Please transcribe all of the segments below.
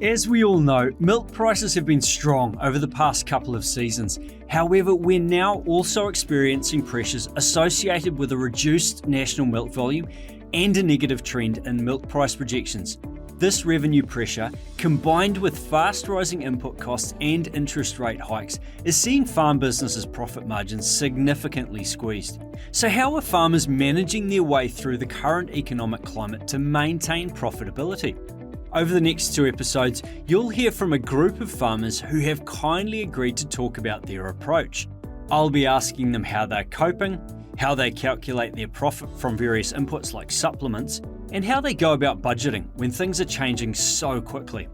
As we all know, milk prices have been strong over the past couple of seasons. However, we're now also experiencing pressures associated with a reduced national milk volume and a negative trend in milk price projections. This revenue pressure, combined with fast rising input costs and interest rate hikes, is seeing farm businesses' profit margins significantly squeezed. So how are farmers managing their way through the current economic climate to maintain profitability? Over the next 2 episodes, you'll hear from a group of farmers who have kindly agreed to talk about their approach. I'll be asking them how they're coping, how they calculate their profit from various inputs like supplements, and how they go about budgeting when things are changing so quickly.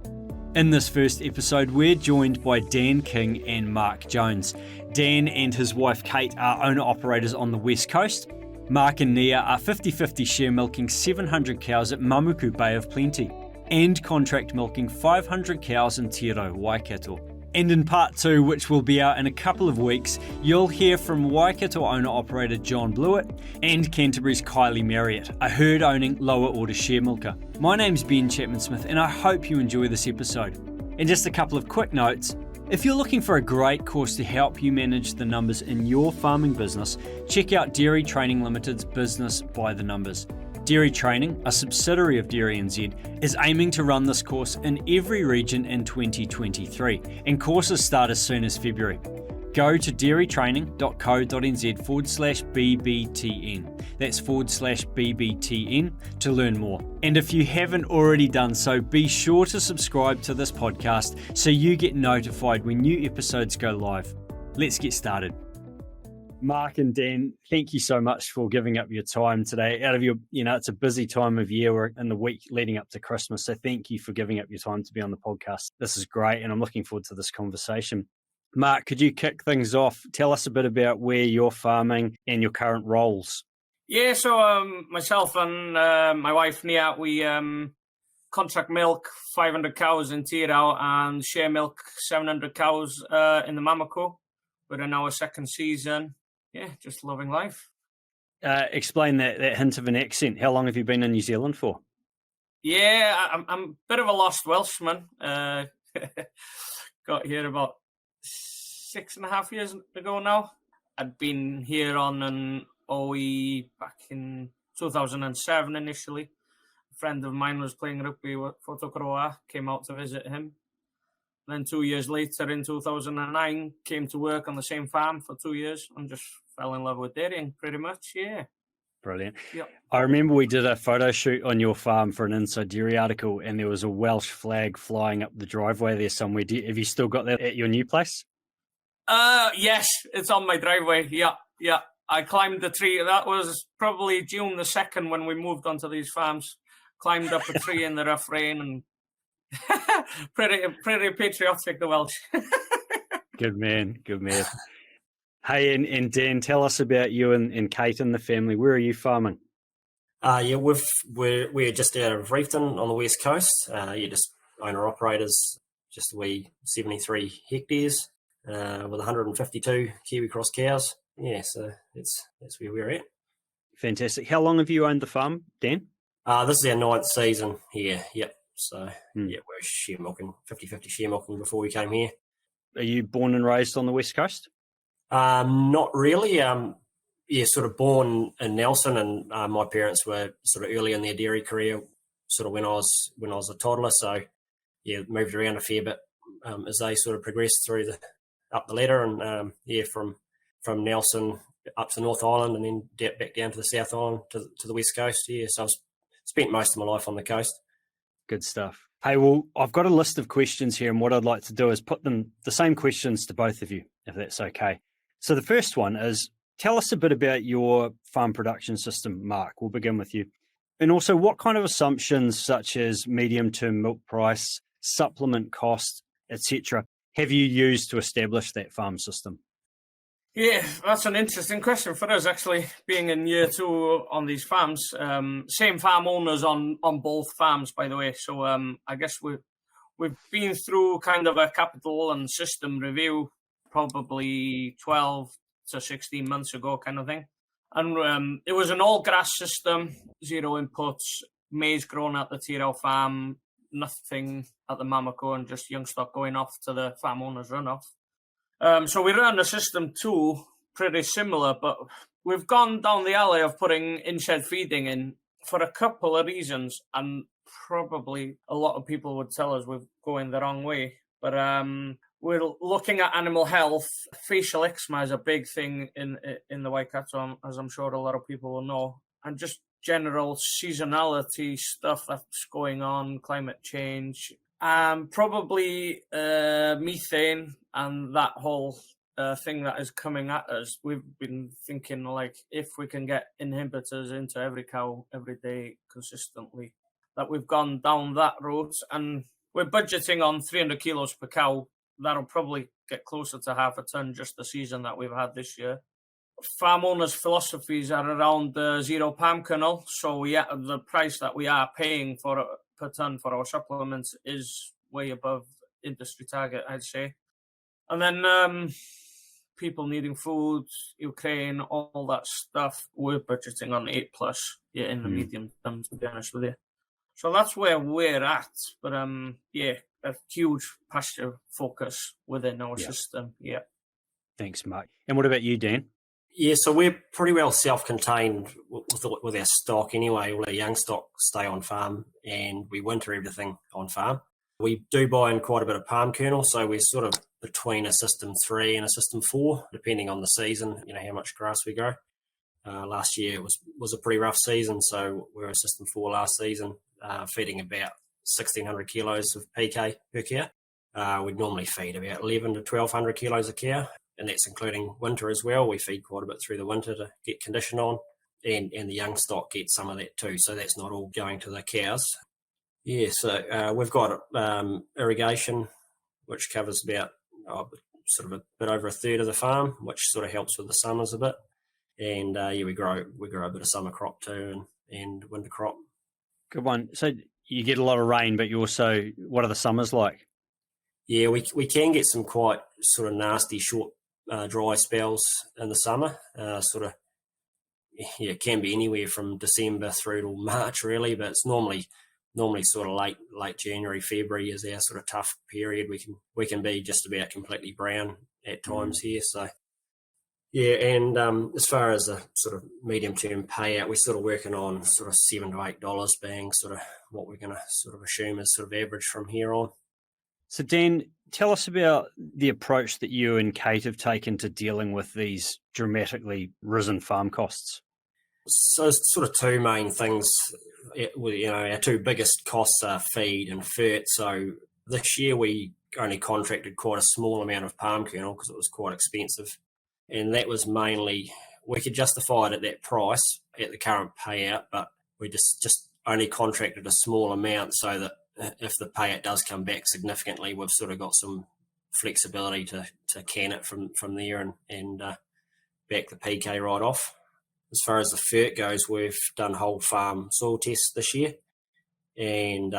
In this first episode, we're joined by Dan King and Marc Jones. Dan and his wife Kate are owner-operators on the West Coast. Marc and Nia are 50-50 share milking 700 cows at Mamaku Bay of Plenty and contract milking 500 cows in Tirau, Waikato. And in part 2, which will be out in a couple of weeks, you'll hear from Waikato owner-operator John Blewett and Canterbury's Kylie Marriott, a herd-owning lower-order share milker. My name's Ben Chapman-Smith, and I hope you enjoy this episode. And just a couple of quick notes. If you're looking for a great course to help you manage the numbers in your farming business, check out Dairy Training Limited's Business by the Numbers. Dairy Training, a subsidiary of DairyNZ, is aiming to run this course in every region in 2023, and courses start as soon as February. Go to dairytraining.co.nz/BBTN. That's /BBTN to learn more. And if you haven't already done so, be sure to subscribe to this podcast so you get notified when new episodes go live. Let's get started. Marc and Dan, thank you so much for giving up your time today. Out of your, it's a busy time of year. We're in the week leading up to Christmas. So thank you for giving up your time to be on the podcast. This is great. And I'm looking forward to this conversation. Marc, could you kick things off? Tell us a bit about where you're farming and your current roles. Yeah, so myself and my wife, Nia, we contract milk 500 cows in Tirau and share milk 700 cows in the Mamaku. We're in our second season. Yeah, just loving life. Explain that hint of an accent. How long have you been in New Zealand for? Yeah, I'm a bit of a lost Welshman. Got here about 6.5 years ago now. I'd been here on an OE back in 2007 initially. A friend of mine was playing rugby with Whotokoroa, came out to visit him. Then 2 years later, in 2009, came to work on the same farm for 2 years and just fell in love with dairying, pretty much, yeah. Brilliant. Yep. I remember we did a photo shoot on your farm for an Inside Dairy article, and there was a Welsh flag flying up the driveway there somewhere. Have you still got that at your new place? Yes, it's on my driveway, yeah. I climbed the tree. That was probably June the 2nd when we moved onto these farms. Climbed up a tree in the rough rain and pretty patriotic, the Welsh. Good man. Hey, and Dan, tell us about you and Kate and the family. Where are you farming? We're just out of Reefton on the West Coast. Just owner-operators, just a wee 73 hectares with 152 Kiwi Cross cows. Yeah, so that's where we're at. Fantastic. How long have you owned the farm, Dan? This is our 9th season here, yep. So, we're share milking, 50-50 share milking before we came here. Are you born and raised on the West Coast? Not really. Sort of born in Nelson, and my parents were sort of early in their dairy career, sort of when I was a toddler. So, moved around a fair bit as they sort of progressed up the ladder, and from Nelson up to North Island, and then back down to the South Island to the West Coast. Yeah, so I've spent most of my life on the coast. Good stuff. Hey, well, I've got a list of questions here, and what I'd like to do is put the same questions to both of you, if that's okay. So the first one is, tell us a bit about your farm production system, Marc. We'll begin with you. And also, what kind of assumptions, such as medium-term milk price, supplement cost, etc., have you used to establish that farm system? Yeah, that's an interesting question for us, actually, being in year 2 on these farms. Same farm owners on both farms, by the way. So I guess we've been through kind of a capital and system review probably 12 to 16 months ago kind of thing. And it was an all-grass system, 0 inputs, maize grown at the Tirau farm, nothing at the Mamaku and just young stock going off to the farm owners runoff. So we run the system too, pretty similar, but we've gone down the alley of putting in-shed feeding in for a couple of reasons, and probably a lot of people would tell us we're going the wrong way. But we're looking at animal health. Facial eczema is a big thing in the Waikato, as I'm sure a lot of people will know, and just general seasonality stuff that's going on, climate change, probably methane and that whole thing that is coming at us. We've been thinking, like, if we can get inhibitors into every cow every day consistently, that we've gone down that road, and we're budgeting on 300 kilos per cow. That'll probably get closer to half a ton just the season that we've had this year. Farm owners' philosophies are around the zero palm kernel, so the price that we are paying for per ton for our supplements is way above industry target, I'd say. And then people needing food, Ukraine, all that stuff, we're budgeting on 8+ in the medium term, to be honest with you. So that's where we're at. But a huge pasture focus within our system. Yeah. Thanks, Mark. And what about you, Dan? Yeah, so we're pretty well self-contained with our stock anyway. All our young stock stay on farm, and we winter everything on farm. We do buy in quite a bit of palm kernel, so we're sort of between a system 3 and a system 4, depending on the season, how much grass we grow. Last year was a pretty rough season, so we were a system 4 last season, feeding about 1,600 kilos of PK per cow. We'd normally feed about 1,100 to 1,200 kilos a cow, and that's including winter as well. We feed quite a bit through the winter to get condition on, and the young stock gets some of that too, so that's not all going to the cows. Yeah, so we've got irrigation, which covers about sort of a bit over a third of the farm, which sort of helps with the summers a bit. And we grow a bit of summer crop too, and winter crop. Good one. So you get a lot of rain, but you also, what are the summers like? Yeah, we can get some quite sort of nasty short dry spells in the summer. It can be anywhere from December through to March really, but it's normally sort of late January, February is our sort of tough period. We can be just about completely brown at times here. So yeah, and as far as the sort of medium term payout, we're sort of working on sort of $7 to $8 being sort of what we're going to sort of assume is sort of average from here on. So Dan, tell us about the approach that you and Kate have taken to dealing with these dramatically risen farm costs. So sort of two main things. Our two biggest costs are feed and fert. So this year we only contracted quite a small amount of palm kernel because it was quite expensive. And that was mainly, we could justify it at that price at the current payout, but we just only contracted a small amount so that if the payout does come back significantly, we've sort of got some flexibility to can it from there and back the PK right off. As far as the fert goes, we've done whole farm soil tests this year, and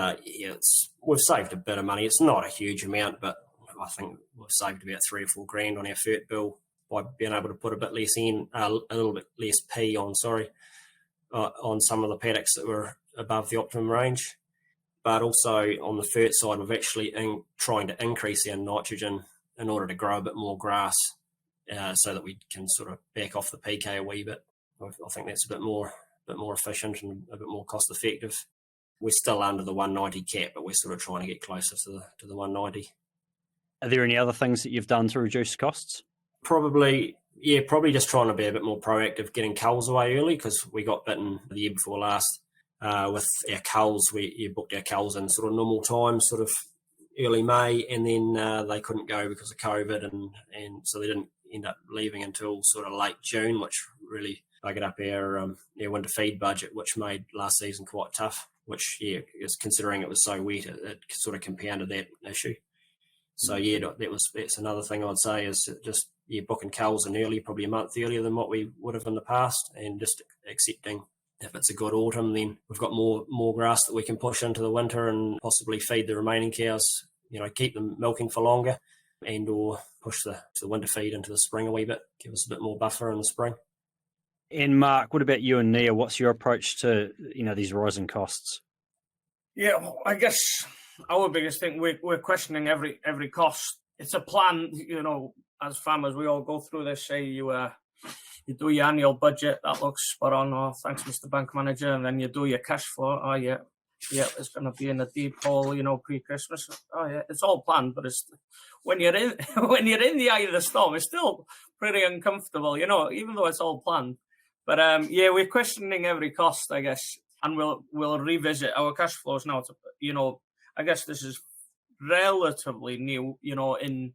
we've saved a bit of money. It's not a huge amount, but I think we've saved about $3 or $4 on our fert bill by being able to put a bit less a little bit less P on some of the paddocks that were above the optimum range. But also on the fert side, we've actually trying to increase our nitrogen in order to grow a bit more grass, so that we can sort of back off the PK a wee bit. I think that's a bit more efficient and a bit more cost effective. We're still under the 190 cap, but we're sort of trying to get closer to the 190. Are there any other things that you've done to reduce costs? Probably just trying to be a bit more proactive, getting culls away early, because we got bitten the year before last with our culls. We booked our culls in sort of normal time, sort of early May, and then they couldn't go because of COVID, and so they didn't end up leaving until sort of late June, which really buggered up our winter feed budget, which made last season quite tough, which, is considering it was so wet, it sort of compounded that issue. So, that's another thing I'd say is just, booking culls in early, probably a month earlier than what we would have in the past, and just accepting if it's a good autumn, then we've got more grass that we can push into the winter and possibly feed the remaining cows, keep them milking for longer, and or push the winter feed into the spring a wee bit, give us a bit more buffer in the spring. And Mark, what about you and Nia? What's your approach to these rising costs? Yeah, I guess our biggest thing, we're questioning every cost. It's a plan, you know, as farmers, we all go through this, say you do your annual budget, that looks spot on, oh, thanks, Mr. Bank Manager, and then you do your cash flow, oh, yeah, it's going to be in a deep hole, you know, pre-Christmas. Oh, yeah, it's all planned, but it's when you're in the eye of the storm, it's still pretty uncomfortable, you know, even though it's all planned. But, we're questioning every cost, I guess, and we'll revisit our cash flows now. You know, I guess this is relatively new, you know, in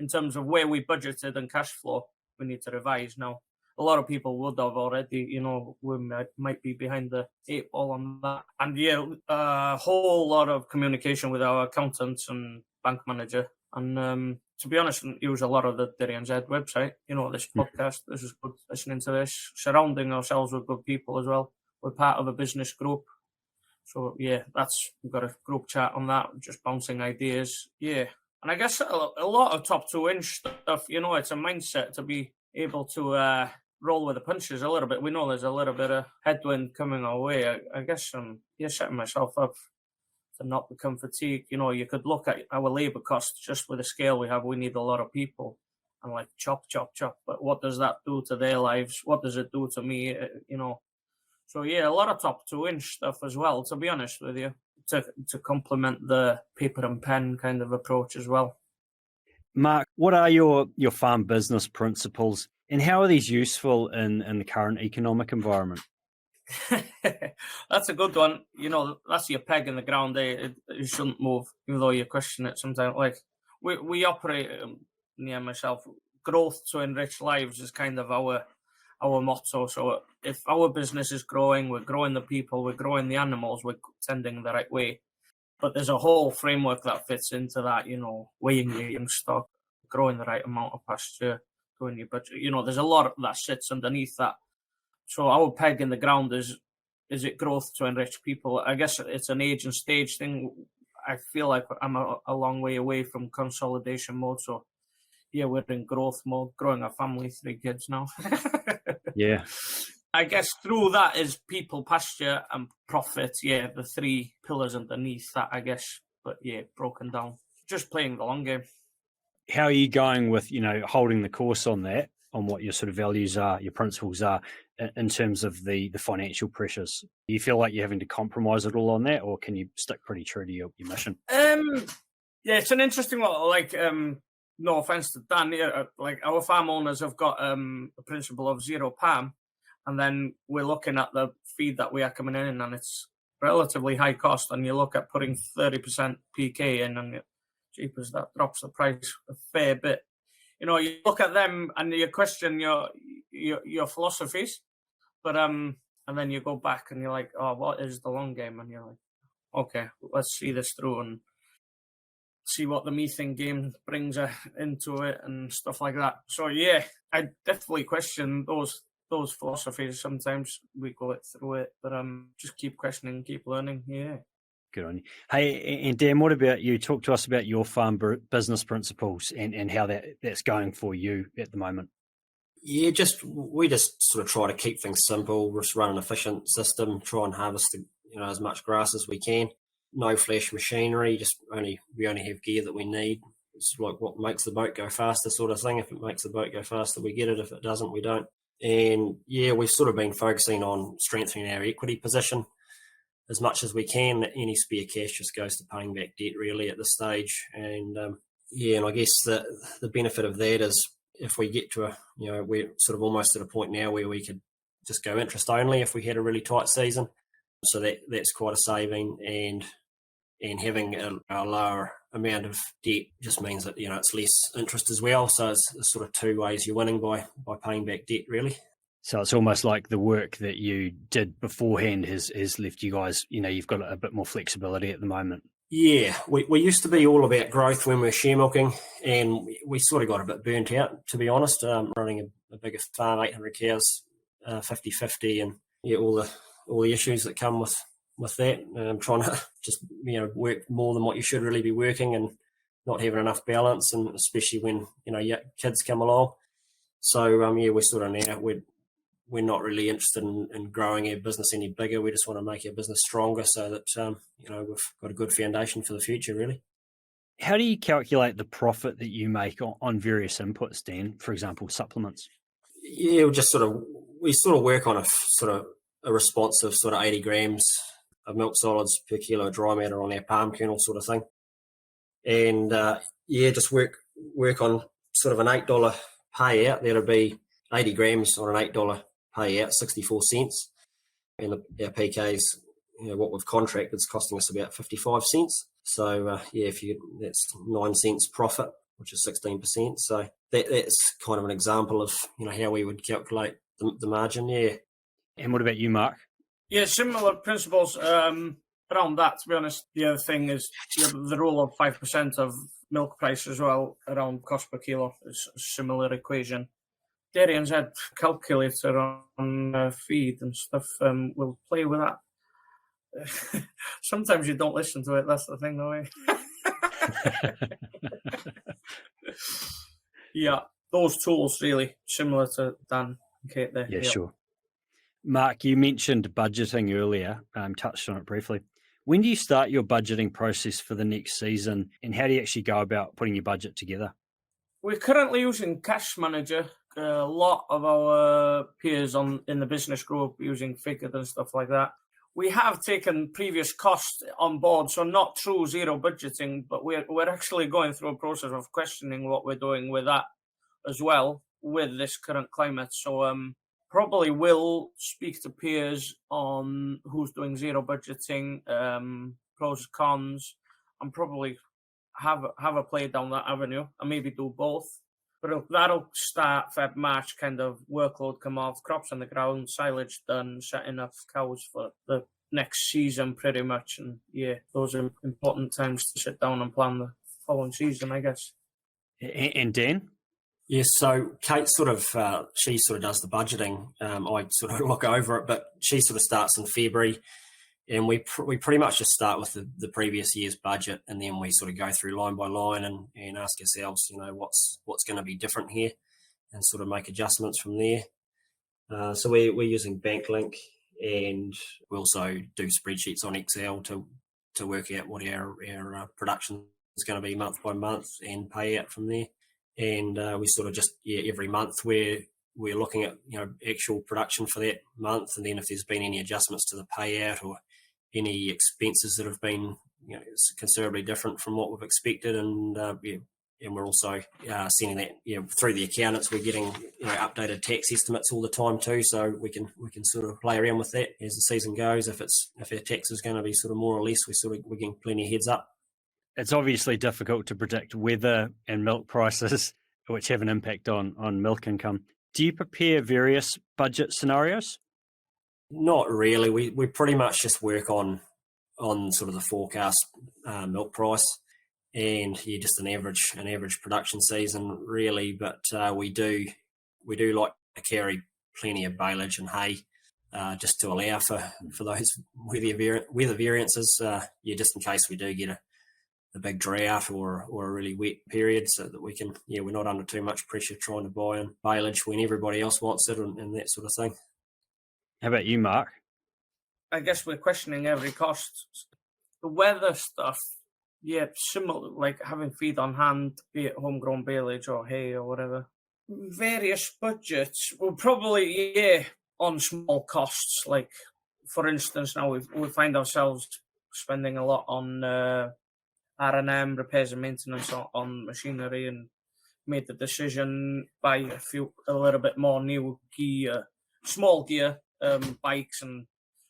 terms of where we budgeted and cash flow. We need to revise now. A lot of people would have already, you know, we might be behind the 8 ball on that. And a whole lot of communication with our accountants and bank manager. And to be honest, use a lot of the DairyNZ website, you know, this podcast. This is good listening to this, surrounding ourselves with good people as well. We're part of a business group. So, we've got a group chat on that, just bouncing ideas. Yeah. And I guess a lot of top 2-inch stuff, you know, it's a mindset to be able to roll with the punches a little bit. We know there's a little bit of headwind coming our way. I guess I'm setting myself up to not become fatigued. You know, you could look at our labour costs just with the scale we have. We need a lot of people and like chop, chop, chop. But what does that do to their lives? What does it do to me? You know, so a lot of top 2-inch stuff as well, to be honest with you, to complement the paper and pen kind of approach as well. Mark, what are your farm business principles and how are these useful in the current economic environment? That's a good one. You know, that's your peg in the ground. You shouldn't move, even though you question it sometimes. Like, we operate, me and myself, growth to enrich lives is kind of our motto. So if our business is growing, we're growing the people, we're growing the animals, we're tending the right way. But there's a whole framework that fits into that, you know, weighing your young stock, growing the right amount of pasture, growing your budget. You know, there's a lot that sits underneath that. So our peg in the ground is it growth to enrich people? I guess it's an age and stage thing. I feel like I'm a long way away from consolidation mode. So, we're in growth mode, growing a family, 3 kids now. Yeah. I guess through that is people, pasture and profit. The 3 pillars underneath that, I guess. But broken down. Just playing the long game. How are you going with, you know, holding the course on that, on what your sort of values are, your principles are in terms of the financial pressures? Do you feel like you're having to compromise at all on that, or can you stick pretty true to your mission? It's an interesting one. Like, no offense to Dan here, like our farm owners have got a principle of zero palm. And then we're looking at the feed that we are coming in, and it's relatively high cost. And you look at putting 30% PK in, and jeepers, that drops the price a fair bit. You know, you look at them and you question your philosophies, but and then you go back and you're like, oh, what is the long game? And you're like, okay, let's see this through and see what the methane game brings into it and stuff like that. So I definitely question those philosophies. Sometimes we go through it, but just keep questioning, keep learning. Good on you. Hey, and Dan, what about you? Talk to us about your farm business principles and how that's going for you at the moment. We just sort of try to keep things simple, just run an efficient system, try and harvest as much grass as we can. No flash machinery, we only have gear that we need. It's like what makes the boat go faster sort of thing. If it makes the boat go faster, we get it. If it doesn't, we don't. And we've sort of been focusing on strengthening our equity position as much as we can. Any spare cash just goes to paying back debt really at this stage. And and I guess the benefit of that is if we get to we're sort of almost at a point now where we could just go interest only if we had a really tight season. So that's quite a saving, and having a lower amount of debt just means that it's less interest as well. So it's sort of 2 ways you're winning by paying back debt really. So it's almost like the work that you did beforehand has left you guys, you've got a bit more flexibility at the moment. Yeah, we used to be all about growth when we were share milking, and we sort of got a bit burnt out, to be honest, running a bigger farm, 800 cows, 50-50, and all the issues that come with that. Trying to just work more than what you should really be working, and not having enough balance, and especially when kids come along. So we're sort of now we're not really interested in growing our business any bigger. We just want to make our business stronger so that we've got a good foundation for the future, really. How do you calculate the profit that you make on various inputs, Dan? For example, supplements. Yeah, we work on a response of 80 grams of milk solids per kilo of dry matter on our palm kernel sort of thing, and just work on sort of an $8 payout. That'll be 80 grams on an $8 payout, 64 cents, and our PKs, what we've contracted is costing us about 55 cents. So that's 9 cents profit, which is 16%. So that's kind of an example of how we would calculate the margin. Yeah. And what about you, Mark? Yeah, similar principles around that. To be honest, the other thing is the rule of 5% of milk price as well around cost per kilo is a similar equation. DairyNZ calculator on feed and stuff will play with that. Sometimes you don't listen to it. That's the thing, though. Yeah, those tools really similar to Dan and Kate there. Yeah, sure. Mark, you mentioned budgeting earlier, touched on it briefly. When do you start your budgeting process for the next season, and how do you actually go about putting your budget together? We're currently using Cash Manager. A lot of our peers in the business group using Figure and stuff like that. We have taken previous costs on board, so not through zero budgeting, but we're actually going through a process of questioning what we're doing with that as well with this current climate. So probably will speak to peers on who's doing zero budgeting, pros, cons, and probably have a play down that avenue and maybe do both. But that'll start Feb, March, kind of workload come off, crops on the ground, silage done, setting up cows for the next season pretty much. And yeah, those are important times to sit down and plan the following season, I guess. And Dan? Yes, so Kate she does the budgeting. I sort of look over it, but she sort of starts in February. And we pretty much just start with the previous year's budget, and then we sort of go through line by line and ask ourselves, what's going to be different here, and sort of make adjustments from there. So we're using BankLink, and we also do spreadsheets on Excel to work out what our production is going to be month by month and pay out from there. And we sort of just every month we're looking at actual production for that month, and then if there's been any adjustments to the payout or any expenses that have been considerably different from what we've expected, and we're also sending that through the accountants. We're getting updated tax estimates all the time too, so we can sort of play around with that as the season goes. If our tax is going to be sort of more or less, we're getting plenty of heads up. It's obviously difficult to predict weather and milk prices, which have an impact on milk income. Do you prepare various budget scenarios? Not really. We pretty much just work on sort of the forecast milk price, and just an average production season really. But we do like to carry plenty of baleage and hay just to allow for those weather variances. Just in case we do get a big drought or a really wet period, so that we can we're not under too much pressure trying to buy in baleage when everybody else wants it and that sort of thing. How about you, Mark? I guess we're questioning every cost. The weather stuff, similar, like having feed on hand, be it homegrown baleage or hay or whatever. Various budgets will probably, on small costs. Like, for instance, now we find ourselves spending a lot on R&M, repairs and maintenance on machinery, and made the decision buy a little bit more new gear, small gear, bikes and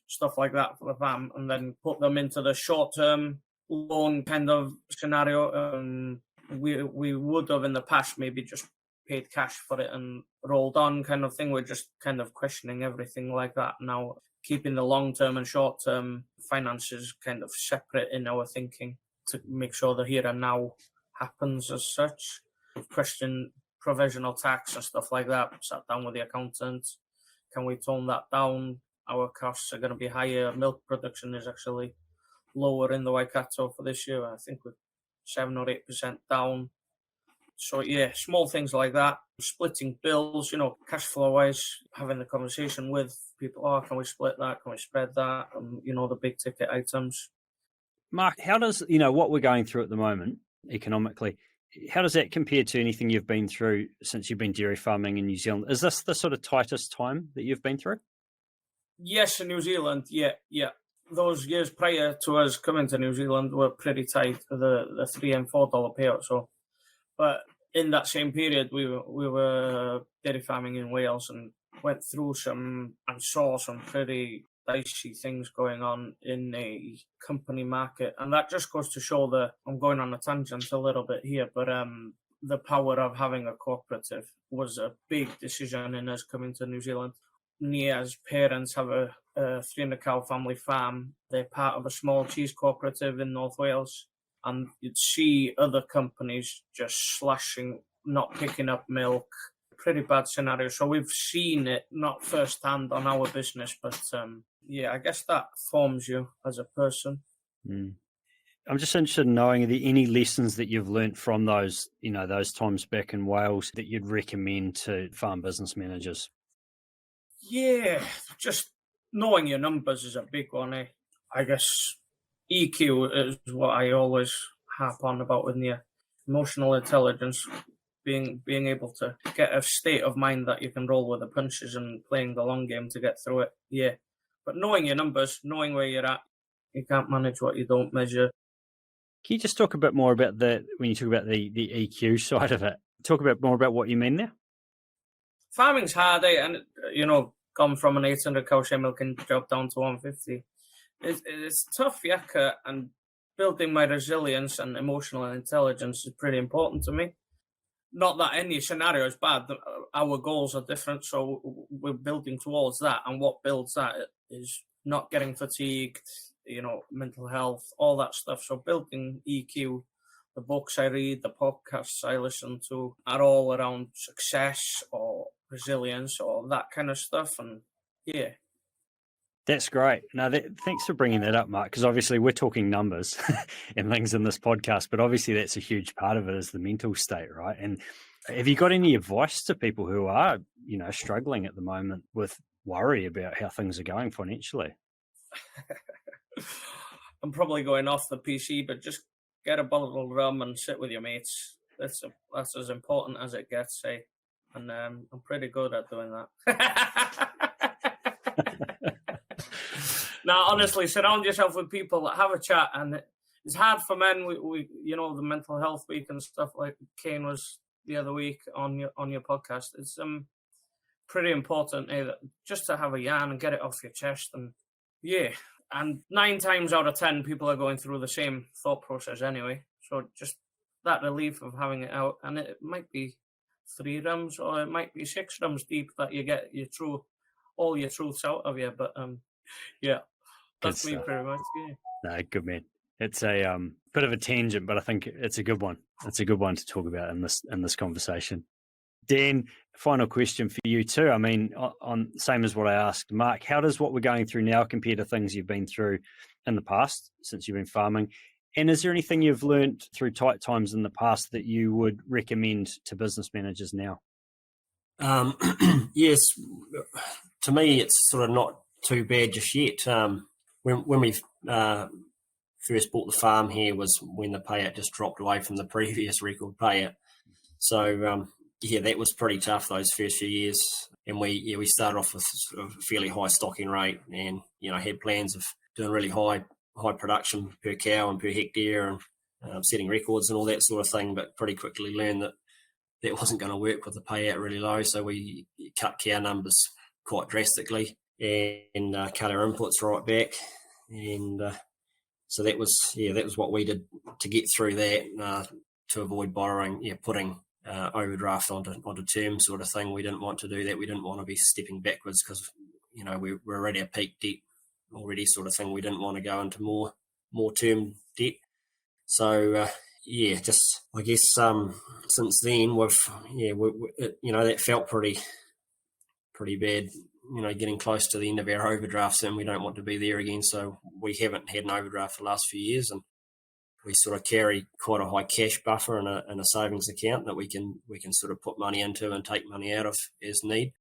stuff like that for the farm, and then put them into the short-term loan kind of scenario. We would have in the past maybe just paid cash for it and rolled on kind of thing. We're just kind of questioning everything like that now, keeping the long-term and short-term finances kind of separate in our thinking to make sure the here and now happens as such. Question provisional tax and stuff like that. Sat down with the accountant. Can we tone that down? Our costs are going to be higher. Milk production is actually lower in the Waikato for this year. I think we're 7 or 8% down. So yeah, small things like that, splitting bills, cash flow wise, having the conversation with people. Oh, can we split that? Can we spread that? The big ticket items. Mark, how does, what we're going through at the moment economically, how does that compare to anything you've been through since you've been dairy farming in New Zealand? Is this the sort of tightest time that you've been through? Yes, in New Zealand, yeah. Those years prior to us coming to New Zealand were pretty tight, the $3 and $4 payout. So, but in that same period, we were dairy farming in Wales and went through and saw some pretty dicey things going on in the company market, and that just goes to show that I'm going on a tangent a little bit here, but the power of having a cooperative was a big decision in us coming to New Zealand. Nia's parents have a 300-cow family farm. They're part of a small cheese cooperative in North Wales, and you'd see other companies just slashing, not picking up milk. Pretty bad scenario. So we've seen it, not firsthand on our business, but I guess that forms you as a person. I'm just interested in knowing, are there any lessons that you've learnt from those times back in Wales that you'd recommend to farm business managers? Yeah, just knowing your numbers is a big one. I guess EQ is what I always harp on about with you. Emotional intelligence, being able to get a state of mind that you can roll with the punches and playing the long game to get through it. Yeah, but knowing your numbers, knowing where you're at, you can't manage what you don't measure. Can you just talk a bit more about when you talk about the EQ side of it? Talk a bit more about what you mean there. Farming's hard, and gone from an 800-cow sharemilking job down to 150. It's tough, and building my resilience and emotional intelligence is pretty important to me. Not that any scenario is bad. Our goals are different, so we're building towards that. And what builds that is not getting fatigued, mental health, all that stuff. So building EQ, the books I read, the podcasts I listen to are all around success or resilience or that kind of stuff. And yeah. That's great. Now, thanks for bringing that up, Mark, because obviously we're talking numbers and things in this podcast, but obviously that's a huge part of it is the mental state, right? And have you got any advice to people who are, struggling at the moment with worry about how things are going financially? I'm probably going off the PC, but just get a bottle of rum and sit with your mates. That's as important as it gets, and I'm pretty good at doing that. Now, honestly, surround yourself with people that have a chat, and it's hard for men. We the mental health week and stuff like Kane was the other week on your podcast. It's pretty important just to have a yarn and get it off your chest, and and 9 times out of 10 people are going through the same thought process anyway. So just that relief of having it out, and it might be 3 rums or it might be 6 rums deep that you get all your truths out of you, but that's me pretty much. No, good man. It's a bit of a tangent, but I think it's a good one. It's a good one to talk about in this conversation. Dan, final question for you too. I mean, on same as what I asked Mark, how does what we're going through now compare to things you've been through in the past since you've been farming? And is there anything you've learned through tight times in the past that you would recommend to business managers now? Yes, to me, it's sort of not too bad just yet. When we first bought the farm here was when the payout just dropped away from the previous record payout. So, that was pretty tough those first few years. And we started off with sort of a fairly high stocking rate and, had plans of doing really high production per cow and per hectare and setting records and all that sort of thing, but pretty quickly learned that wasn't going to work with the payout really low. So we cut cow numbers quite drastically and cut our inputs right back. And so that was what we did to get through that, to avoid borrowing, putting overdraft onto term sort of thing. We didn't want to do that. We didn't want to be stepping backwards because, we're already at peak debt already sort of thing. We didn't want to go into more term debt. So, just I guess since then that felt pretty bad. Getting close to the end of our overdrafts, and we don't want to be there again. So we haven't had an overdraft for the last few years, and we sort of carry quite a high cash buffer in a savings account that we can sort of put money into and take money out of as need.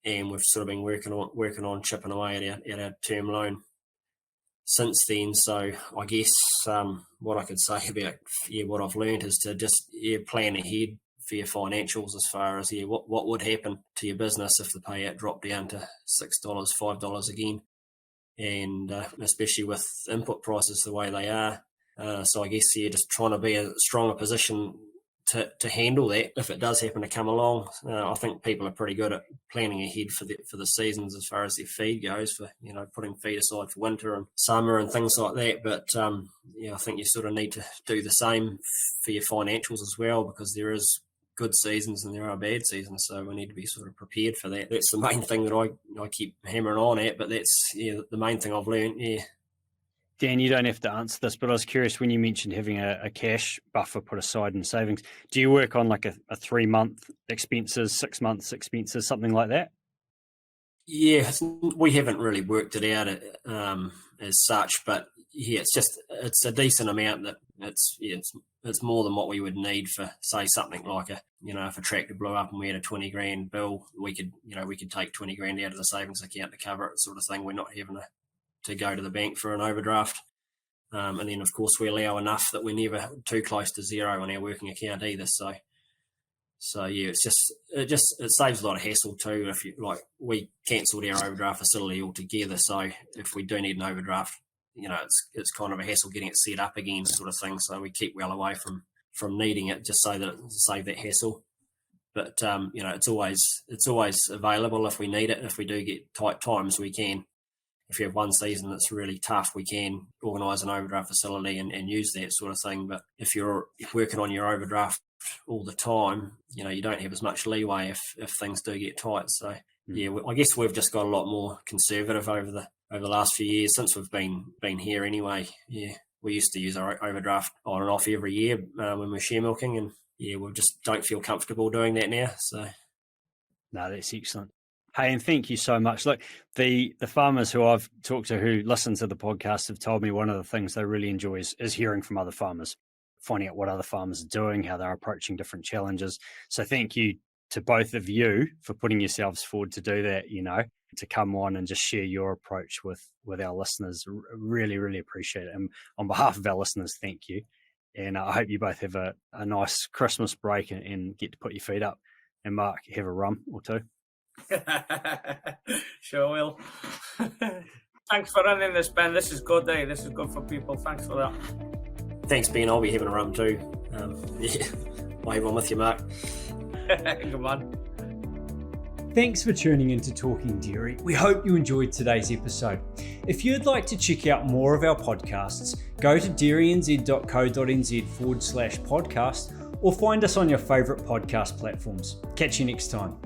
And we've sort of been working on chipping away at our term loan since then. So I guess what I could say about what I've learned is to just plan ahead for your financials as far as what would happen to your business if the payout dropped down to $6, $5 again, and especially with input prices the way they are. So I guess just trying to be a stronger position to handle that if it does happen to come along. I think people are pretty good at planning ahead for the seasons as far as their feed goes, for putting feed aside for winter and summer and things like that. But I think you sort of need to do the same for your financials as well, because there is good seasons and there are bad seasons, so we need to be sort of prepared for that. That's the main thing that I keep hammering on at, but that's the main thing I've learned. Dan, you don't have to answer this, but I was curious when you mentioned having a cash buffer put aside in savings. Do you work on like a 3-month expenses, 6 months expenses, something like that? Yeah, we haven't really worked it out as such, but it's a decent amount that it's more than what we would need for, say, something like if a tractor blew up and we had a 20 grand bill, we could take 20 grand out of the savings account to cover it, sort of thing. We're not having to go to the bank for an overdraft. And then, of course, we allow enough that we're never too close to zero on our working account either. So yeah, it saves a lot of hassle too. If we cancelled our overdraft facility altogether. So if we do need an overdraft, it's kind of a hassle getting it set up again, sort of thing. So we keep well away from needing it, just so that it save that hassle. But it's always available if we need it. If we do get tight times, we can. If you have one season that's really tough, we can organise an overdraft facility and use that sort of thing. But if you're working on your overdraft all the time, you don't have as much leeway if things do get tight. So yeah, I guess we've just got a lot more conservative over the last few years since we've been here anyway. Yeah, we used to use our overdraft on and off every year when we were share milking, and yeah, we just don't feel comfortable doing that now. So no, that's excellent. Hey, and thank you so much. Look, the farmers who I've talked to who listen to the podcast have told me one of the things they really enjoy is hearing from other farmers, finding out what other farmers are doing, how they're approaching different challenges. So thank you to both of you for putting yourselves forward to do that, to come on and just share your approach with our listeners. Really, really appreciate it. And on behalf of our listeners, thank you. And I hope you both have a nice Christmas break and get to put your feet up. And Mark, have a rum or two. Sure will. Thanks for running this, Ben. This is good, This is good for people. Thanks for that. Thanks, Ben. I'll be having a rum too. I'll have one with you, Mark. Come on. Thanks for tuning in to Talking Dairy. We hope you enjoyed today's episode. If you'd like to check out more of our podcasts, go to dairynz.co.nz/podcast or find us on your favourite podcast platforms. Catch you next time.